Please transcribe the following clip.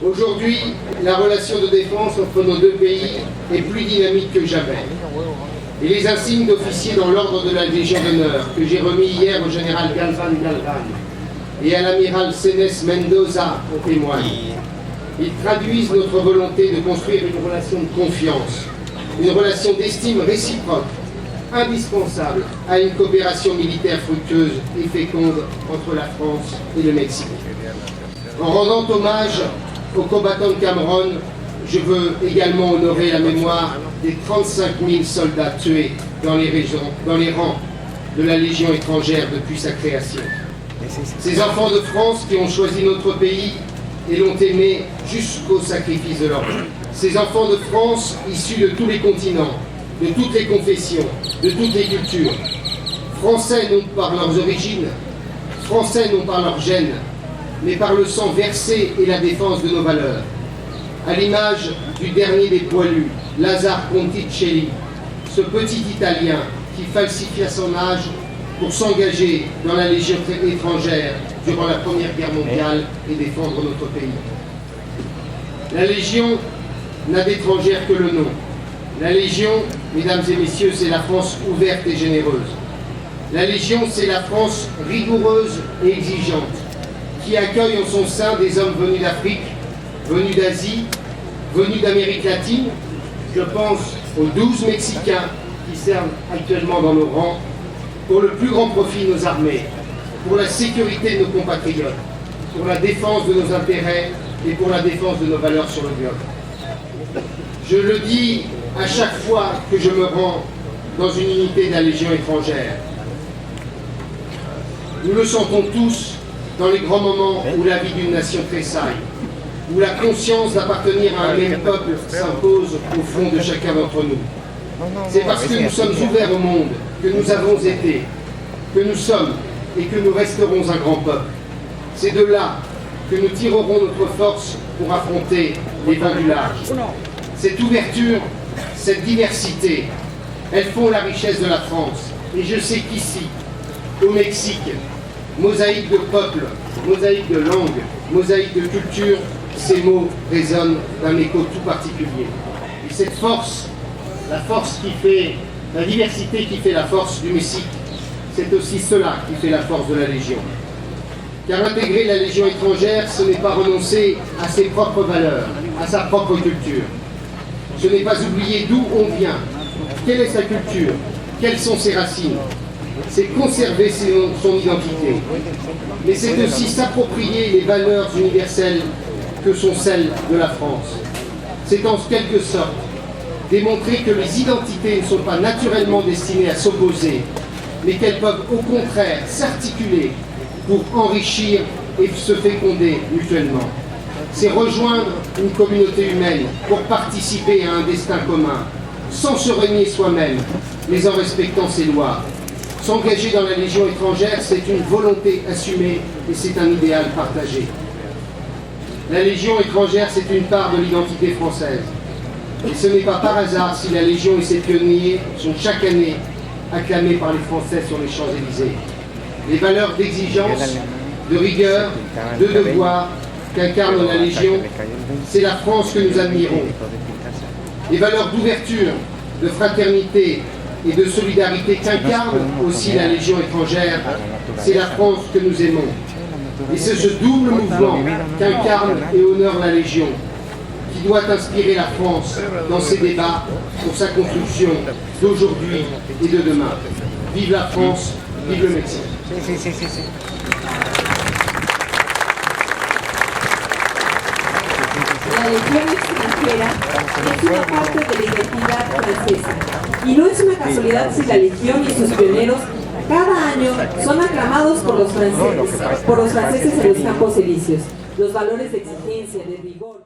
Aujourd'hui, la relation de défense entre nos deux pays est plus dynamique que jamais. Et les insignes d'officier dans l'ordre de la Légion d'honneur que j'ai remis hier au général Galvan et à l'amiral Sénès Mendoza en témoignent. Ils traduisent notre volonté de construire une relation de confiance, une relation d'estime réciproque, indispensable à une coopération militaire fructueuse et féconde entre la France et le Mexique. En rendant hommage aux combattants de Cameroun, je veux également honorer la mémoire des 35 000 soldats tués dans les rangs de la Légion étrangère depuis sa création. Ces enfants de France qui ont choisi notre pays et l'ont aimé jusqu'au sacrifice de leur vie. Ces enfants de France issus de tous les continents, de toutes les confessions, de toutes les cultures. Français non par leurs origines, Français non par leur gène, mais par le sang versé et la défense de nos valeurs. À l'image du dernier des poilus, Lazare Conticelli, ce petit Italien qui falsifia son âge pour s'engager dans la Légion étrangère durant la Première Guerre mondiale et défendre notre pays. La Légion n'a d'étrangère que le nom. La Légion, mesdames et messieurs, c'est la France ouverte et généreuse. La Légion, c'est la France rigoureuse et exigeante, qui accueille en son sein des hommes venus d'Afrique, venus d'Asie, venus d'Amérique latine. Je pense aux 12 Mexicains qui servent actuellement dans nos rangs, pour le plus grand profit de nos armées, pour la sécurité de nos compatriotes, pour la défense de nos intérêts et pour la défense de nos valeurs sur le globe. Je le dis à chaque fois que je me rends dans une unité de la Légion étrangère. Nous le sentons tous dans les grands moments où la vie d'une nation tressaille, où la conscience d'appartenir à un même peuple s'impose au fond de chacun d'entre nous. C'est parce que nous sommes ouverts au monde, que nous avons été, que nous sommes et que nous resterons un grand peuple. C'est de là que nous tirerons notre force pour affronter les vents du large. Cette ouverture, cette diversité, elles font la richesse de la France. Et je sais qu'ici, au Mexique, mosaïque de peuples, mosaïque de langues, mosaïque de cultures, ces mots résonnent d'un écho tout particulier. Et cette force, la force qui fait, la diversité qui fait la force du Mexique, c'est aussi cela qui fait la force de la Légion. Car intégrer la Légion étrangère, ce n'est pas renoncer à ses propres valeurs, à sa propre culture. Ce n'est pas oublier d'où on vient, quelle est sa culture, quelles sont ses racines. C'est conserver son identité. Mais c'est aussi s'approprier les valeurs universelles que sont celles de la France. C'est en quelque sorte démontrer que les identités ne sont pas naturellement destinées à s'opposer, mais qu'elles peuvent au contraire s'articuler pour enrichir et se féconder mutuellement. C'est rejoindre une communauté humaine pour participer à un destin commun, sans se renier soi-même, mais en respectant ses lois. S'engager dans la Légion étrangère, c'est une volonté assumée et c'est un idéal partagé. La Légion étrangère, c'est une part de l'identité française. Et ce n'est pas par hasard si la Légion et ses pionniers sont chaque année acclamés par les Français sur les Champs-Élysées. Les valeurs d'exigence, de rigueur, de devoir qu'incarne la Légion, c'est la France que nous admirons. Les valeurs d'ouverture, de fraternité et de solidarité qu'incarne aussi la Légion étrangère, c'est la France que nous aimons. Et c'est ce double mouvement qu'incarne et honore la Légion, qui doit inspirer la France dans ses débats pour sa construction d'aujourd'hui et de demain. Vive la France, vive le Mexique. La Legión extranjera es una parte de la identidad francesa y no es una casualidad si la Legión y sus pioneros cada año son aclamados por los franceses en los campos elíseos. Los valores de exigencia, de rigor.